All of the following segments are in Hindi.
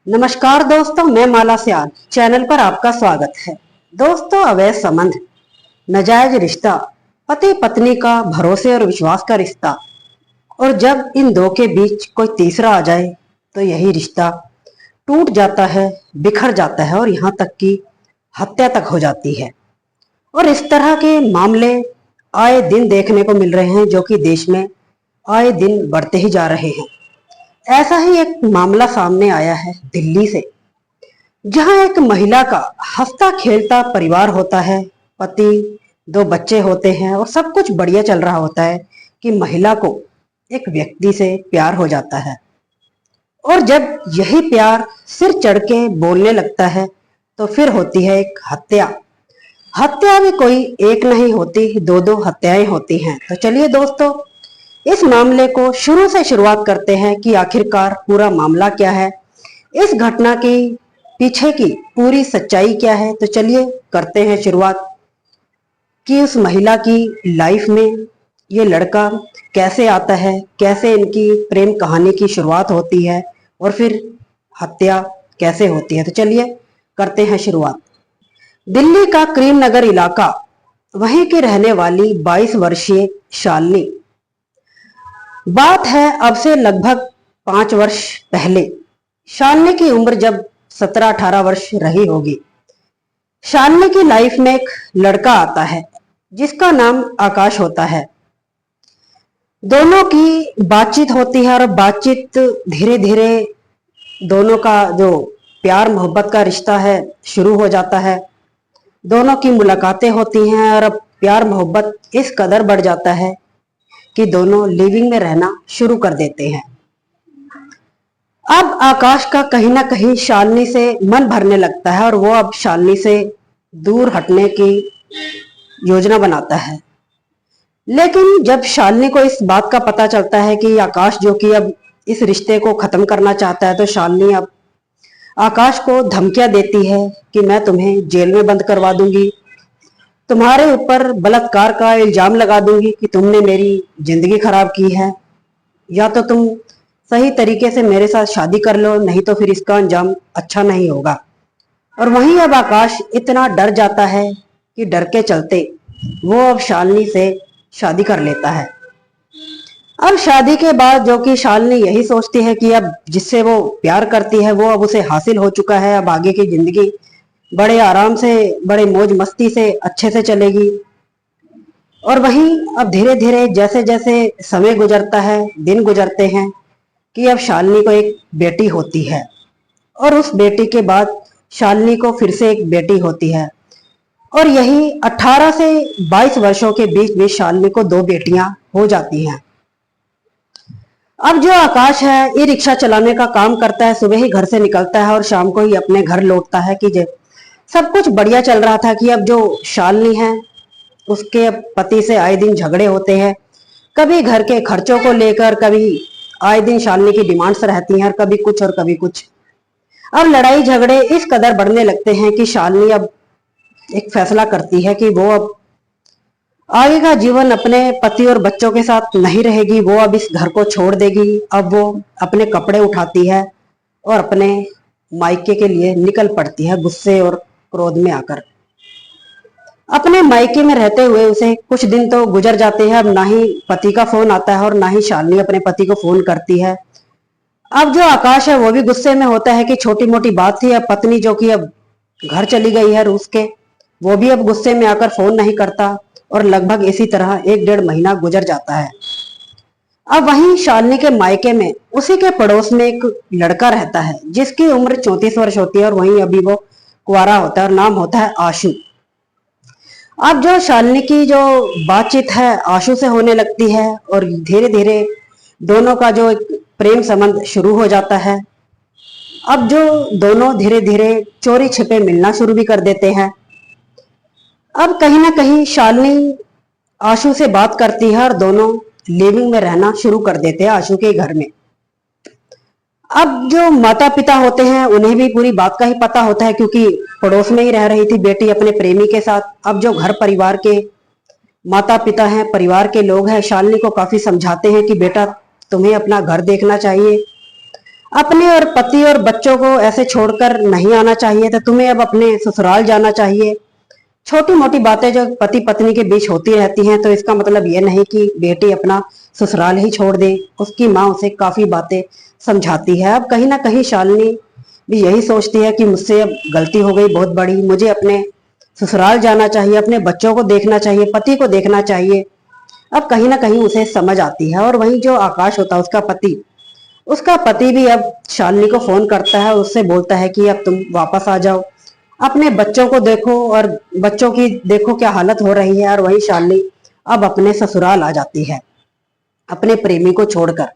नमस्कार दोस्तों, मैं माला सियाल चैनल पर आपका स्वागत है। दोस्तों, अवैध संबंध, नाजायज रिश्ता, पति पत्नी का भरोसे और विश्वास का रिश्ता, और जब इन दो के बीच कोई तीसरा आ जाए तो यही रिश्ता टूट जाता है, बिखर जाता है और यहाँ तक कि हत्या तक हो जाती है। और इस तरह के मामले आए दिन देखने को मिल रहे हैं, जो कि देश में आए दिन बढ़ते ही जा रहे हैं। ऐसा ही एक मामला सामने आया है दिल्ली से, जहां एक महिला का हंसता खेलता परिवार होता है, पति, दो बच्चे होते हैं और सब कुछ बढ़िया चल रहा होता है कि महिला को एक व्यक्ति से प्यार हो जाता है। और जब यही प्यार सिर चढ़ के बोलने लगता है तो फिर होती है एक हत्या। हत्या भी कोई एक नहीं होती, दो दो हत्याएं होती हैं। तो चलिए दोस्तों, इस मामले को शुरू से शुरुआत करते हैं कि आखिरकार पूरा मामला क्या है, इस घटना की पीछे की पूरी सच्चाई क्या है। तो चलिए करते हैं शुरुआत कि उस महिला की लाइफ में ये लड़का कैसे आता है, कैसे इनकी प्रेम कहानी की शुरुआत होती है और फिर हत्या कैसे होती है। तो चलिए करते हैं शुरुआत। दिल्ली का क्रीम नगर इलाका, वहीं की रहने वाली 22 वर्षीय शालिनी। बात है अब से लगभग 5 वर्ष पहले। शालिनी की उम्र जब 17-18 वर्ष रही होगी। शालिनी की लाइफ में एक लड़का आता है जिसका नाम आकाश होता है। दोनों की बातचीत होती है और बातचीत धीरे धीरे दोनों का जो प्यार मोहब्बत का रिश्ता है शुरू हो जाता है। दोनों की मुलाकातें होती हैं और अब प्यार मोहब्बत इस कदर बढ़ जाता है कि दोनों लिविंग में रहना शुरू कर देते हैं। अब आकाश का कहीं ना कहीं शालिनी से मन भरने लगता है और वो अब शालिनी से दूर हटने की योजना बनाता है। लेकिन जब शालिनी को इस बात का पता चलता है कि आकाश जो कि अब इस रिश्ते को खत्म करना चाहता है, तो शालिनी अब आकाश को धमकियां देती है कि मैं तुम्हें जेल में बंद करवा दूंगी, तुम्हारे ऊपर बलात्कार का इल्जाम लगा दूंगी कि तुमने मेरी जिंदगी खराब की है, या तो तुम सही तरीके से मेरे साथ शादी कर लो, नहीं तो फिर इसका अंजाम अच्छा नहीं होगा। और वहीं अब आकाश इतना डर जाता है कि डर के चलते वो अब शालिनी से शादी कर लेता है। अब शादी के बाद जो कि शालिनी यही सोचती है कि अब जिससे वो प्यार करती है वो अब उसे हासिल हो चुका है, अब आगे की जिंदगी बड़े आराम से, बड़े मौज मस्ती से अच्छे से चलेगी। और वहीं अब धीरे धीरे जैसे जैसे समय गुजरता है, दिन गुजरते हैं, कि अब शालिनी को एक बेटी होती है और उस बेटी के बाद शालिनी को फिर से एक बेटी होती है। और यही 18 से 22 वर्षों के बीच में शालिनी को 2 बेटियां हो जाती हैं। अब जो आकाश है ये रिक्शा चलाने का काम करता है, सुबह ही घर से निकलता है और शाम को ही अपने घर लौटता है। कि सब कुछ बढ़िया चल रहा था कि अब जो शालिनी है उसके पति से आए दिन झगड़े होते हैं, कभी घर के खर्चों को लेकर, कभी आए दिन शालिनी की डिमांड्स रहती हैं, और कभी कुछ और कभी कुछ। अब लड़ाई झगड़े इस कदर बढ़ने लगते हैं कि शालिनी अब एक फैसला करती है कि वो अब आगे का जीवन अपने पति और बच्चों के साथ नहीं रहेगी, वो अब इस घर को छोड़ देगी। अब वो अपने कपड़े उठाती है और अपने मायके के लिए निकल पड़ती है, गुस्से और क्रोध में आकर। अपने मायके में रहते हुए उसे कुछ दिन तो गुजर जाते हैं। अब ना ही पति का फोन आता है और ना ही शालिनी अपने पति को फोन करती है। अब जो आकाश है वो भी गुस्से में होता है कि छोटी मोटी बात थी, अब पत्नी जो कि अब घर चली गई है रूस के, वो भी अब गुस्से में आकर फोन नहीं करता। और लगभग इसी तरह 1-1.5 महीना गुजर जाता है। अब वहीं शालिनी के मायके में उसी के पड़ोस में एक लड़का रहता है जिसकी उम्र 34 वर्ष होती है और वहीं अभी वो कुंवारा होता है और नाम होता है आशु। अब जो शालिनी की जो बातचीत है आशु से होने लगती है और धीरे धीरे दोनों का जो एक प्रेम संबंध शुरू हो जाता है। अब जो दोनों धीरे धीरे चोरी छिपे मिलना शुरू भी कर देते हैं। अब कहीं ना कहीं शालिनी आशु से बात करती है और दोनों लिविंग में रहना शुरू कर देते हैं आशु के घर में। अब जो माता पिता होते हैं उन्हें भी पूरी बात का ही पता होता है, क्योंकि पड़ोस में ही रह रही थी बेटी अपने प्रेमी के साथ। अब जो घर परिवार के माता पिता हैं, परिवार के लोग हैं, शालिनी को काफी समझाते हैं कि बेटा तुम्हें अपना घर देखना चाहिए, अपने और पति और बच्चों को ऐसे छोड़कर नहीं आना चाहिए था, तुम्हें अब अपने ससुराल जाना चाहिए। छोटी मोटी बातें जो पति पत्नी के बीच होती रहती हैं, तो इसका मतलब ये नहीं कि बेटी अपना ससुराल ही छोड़ दे। उसकी माँ उसे काफी बातें समझाती है। अब कहीं ना कहीं शालिनी भी यही सोचती है कि मुझसे अब गलती हो गई बहुत बड़ी, मुझे अपने ससुराल जाना चाहिए, अपने बच्चों को देखना चाहिए, पति को देखना चाहिए। अब कहीं ना कहीं उसे समझ आती है। और वहीं जो आकाश होता है उसका पति भी अब शालिनी को फोन करता है, उससे बोलता है कि अब तुम वापस आ जाओ, अपने बच्चों को देखो और बच्चों की देखो क्या हालत हो रही है। और वही शालिनी अब अपने ससुराल आ जाती है अपने प्रेमी को छोड़कर।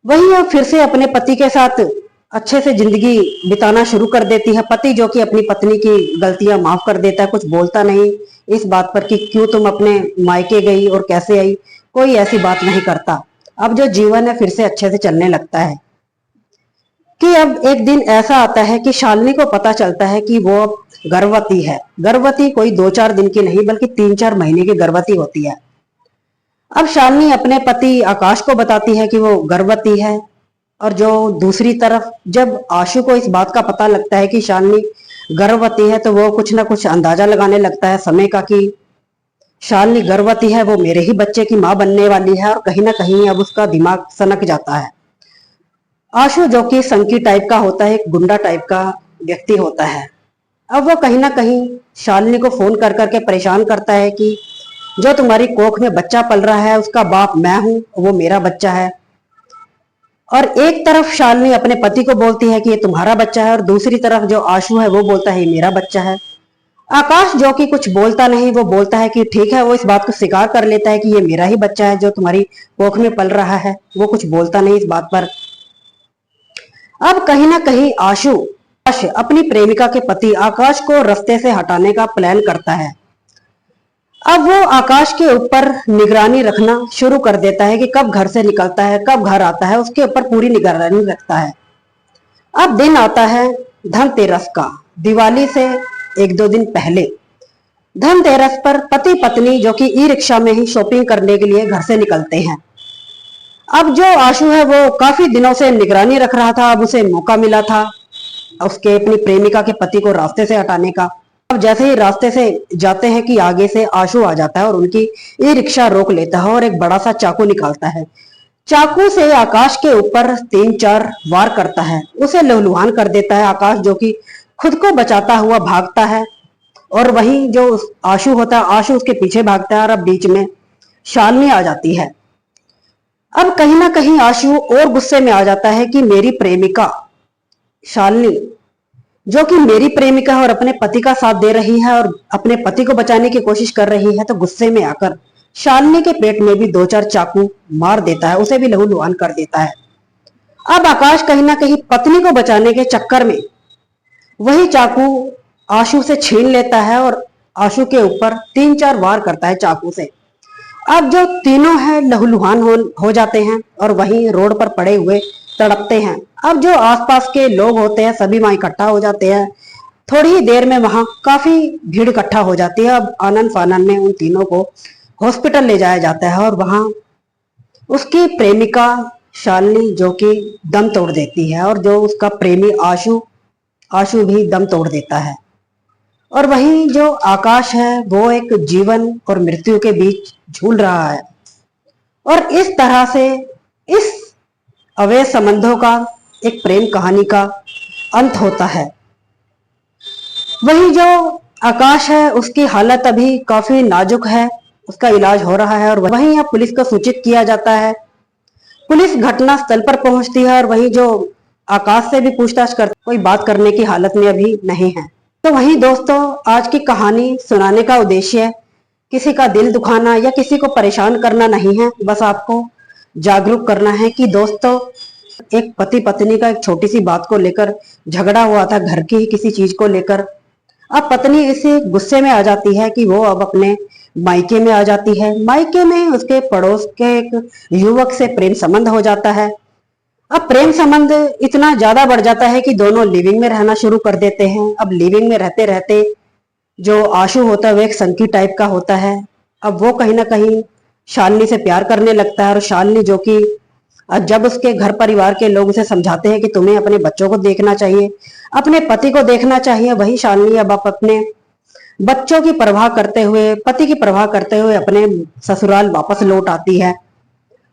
वही अब फिर से अपने पति के साथ अच्छे से जिंदगी बिताना शुरू कर देती है। पति जो कि अपनी पत्नी की गलतियां माफ कर देता है, कुछ बोलता नहीं इस बात पर कि क्यों तुम अपने मायके गई और कैसे आई, कोई ऐसी बात नहीं करता। अब जो जीवन है फिर से अच्छे से चलने लगता है। कि अब एक दिन ऐसा आता है कि शालिनी को पता चलता है कि वो अब गर्भवती है। गर्भवती कोई 2-4 दिन की नहीं बल्कि 3-4 महीने की गर्भवती होती है। अब शालिनी अपने पति आकाश को बताती है कि वो गर्भवती है। और जो दूसरी तरफ जब आशु को इस बात का पता लगता है कि शालिनी गर्भवती है, तो वो कुछ ना कुछ अंदाजा लगाने लगता है समय का कि शालिनी गर्भवती है, वो मेरे ही बच्चे की माँ बनने वाली है। और कहीं ना कहीं अब उसका दिमाग सनक जाता है। आशु जो कि संकी टाइप का होता है, एक गुंडा टाइप का व्यक्ति होता है। अब वो कहीं ना कहीं शालिनी को फोन कर करके परेशान करता है कि जो तुम्हारी कोख में बच्चा पल रहा है उसका बाप मैं हूं, वो मेरा बच्चा है। और एक तरफ शालिनी अपने पति को बोलती है कि ये तुम्हारा बच्चा है, और दूसरी तरफ जो आशु है वो बोलता है ये मेरा बच्चा है। आकाश जो कि कुछ बोलता नहीं, वो बोलता है कि ठीक है, वो इस बात को स्वीकार कर लेता है कि ये मेरा ही बच्चा है जो तुम्हारी कोख में पल रहा है। वो कुछ बोलता नहीं इस बात पर। अब कहीं ना कहीं आशु अपनी प्रेमिका के पति आकाश को रास्ते से हटाने का प्लान करता है। अब वो आकाश के ऊपर निगरानी रखना शुरू कर देता है कि कब घर से निकलता है, कब घर आता है, उसके ऊपर पूरी निगरानी रखता है। अब दिन आता है धनतेरस का, दिवाली से 1-2 दिन पहले। धनतेरस पर पति पत्नी जो कि ई रिक्शा में ही शॉपिंग करने के लिए घर से निकलते हैं। अब जो आशु है वो काफी दिनों से निगरानी रख रहा था, अब उसे मौका मिला था उसके अपनी प्रेमिका के पति को रास्ते से हटाने का। अब जैसे ही रास्ते से जाते हैं कि आगे से आशु आ जाता है और उनकी ई रिक्शा रोक लेता है और एक बड़ा सा चाकू निकालता है। चाकू से आकाश के ऊपर 3-4 वार करता है, उसे लहूलुहान कर देता है। आकाश जो कि खुद को बचाता हुआ भागता है, और वहीं जो आशु होता है, आशु उसके पीछे भागता है। और अब बीच में शालिनी आ जाती है। अब कहीं ना कहीं आशु और गुस्से में आ जाता है कि मेरी प्रेमिका शालिनी जो कि मेरी प्रेमिका है और अपने पति का साथ दे रही है और अपने पति को बचाने की कोशिश कर रही है, तो गुस्से में आकर शालिनी के पेट में भी 2-4 चाकू मार देता है, उसे भी लहूलुहान कर देता है। अब आकाश कहीं ना कहीं पत्नी को बचाने के चक्कर में वही चाकू आशु से छीन लेता है और आशु के ऊपर 3-4 वार करता है चाकू से। अब जो तीनों हैं लहूलुहान हो जाते हैं और वहीं रोड पर पड़े हुए तड़पते हैं। अब जो आसपास के लोग होते हैं सभी वहां इकट्ठा हो जाते हैं। थोड़ी ही देर में वहां काफी भीड़ इकट्ठा हो जाती है। अब आनन फानन में उन तीनों को हॉस्पिटल ले जाया जाता है और वहां उसकी प्रेमिका शालिनी जो कि दम तोड़ देती है और जो उसका प्रेमी आशु आशु भी दम तोड़ देता है। और वहीं जो आकाश है वो एक जीवन और मृत्यु के बीच झूल रहा है। और इस तरह से इस अवैध संबंधों का एक प्रेम कहानी का अंत होता है। वही जो आकाश है उसकी हालत अभी काफी नाजुक है, उसका इलाज हो रहा है। और वहीं अब पुलिस को सूचित किया जाता है। पुलिस घटना स्थल पर पहुंचती है और वही जो आकाश से भी पूछताछ कर कोई बात करने की हालत में अभी नहीं है। तो वही दोस्तों, आज की कहानी सुनाने का उद्देश्य किसी का दिल दुखाना या किसी को परेशान करना नहीं है, बस आपको जागरूक करना है कि दोस्तों एक पति पत्नी का एक छोटी सी बात को लेकर झगड़ा हुआ था, घर की ही किसी चीज को लेकर। अब पत्नी इसी गुस्से में आ जाती है कि वो अब अपने मायके में आ जाती है। मायके में उसके पड़ोस के एक युवक से प्रेम संबंध हो जाता है। अब प्रेम संबंध इतना ज्यादा बढ़ जाता है कि दोनों लिविंग में रहना शुरू कर देते हैं। अब लिविंग में रहते रहते जो आशु होता है वो एक संकी टाइप का होता है। अब वो कहीं ना कहीं शालिनी से प्यार करने लगता है और शालिनी जो कि और जब उसके घर परिवार के लोग उसे समझाते हैं कि तुम्हें अपने बच्चों को देखना चाहिए, अपने पति को देखना चाहिए, वही शालिनी अब अपने बच्चों की परवाह करते हुए, पति की परवाह करते हुए अपने ससुराल वापस लौट आती है।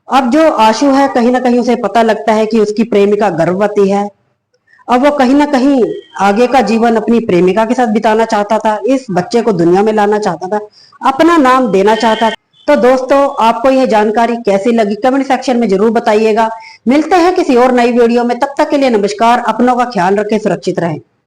अब जो आशु है, कहीं ना कहीं उसे पता लगता है कि उसकी प्रेमिका गर्भवती है। अब वो कहीं ना कहीं आगे का जीवन अपनी प्रेमिका के साथ बिताना चाहता था, इस बच्चे को दुनिया में लाना चाहता था, अपना नाम देना चाहता था। तो दोस्तों, आपको यह जानकारी कैसी लगी कमेंट सेक्शन में जरूर बताइएगा। मिलते हैं किसी और नई वीडियो में, तब तक के लिए नमस्कार। अपनों का ख्याल रखें, सुरक्षित रहें।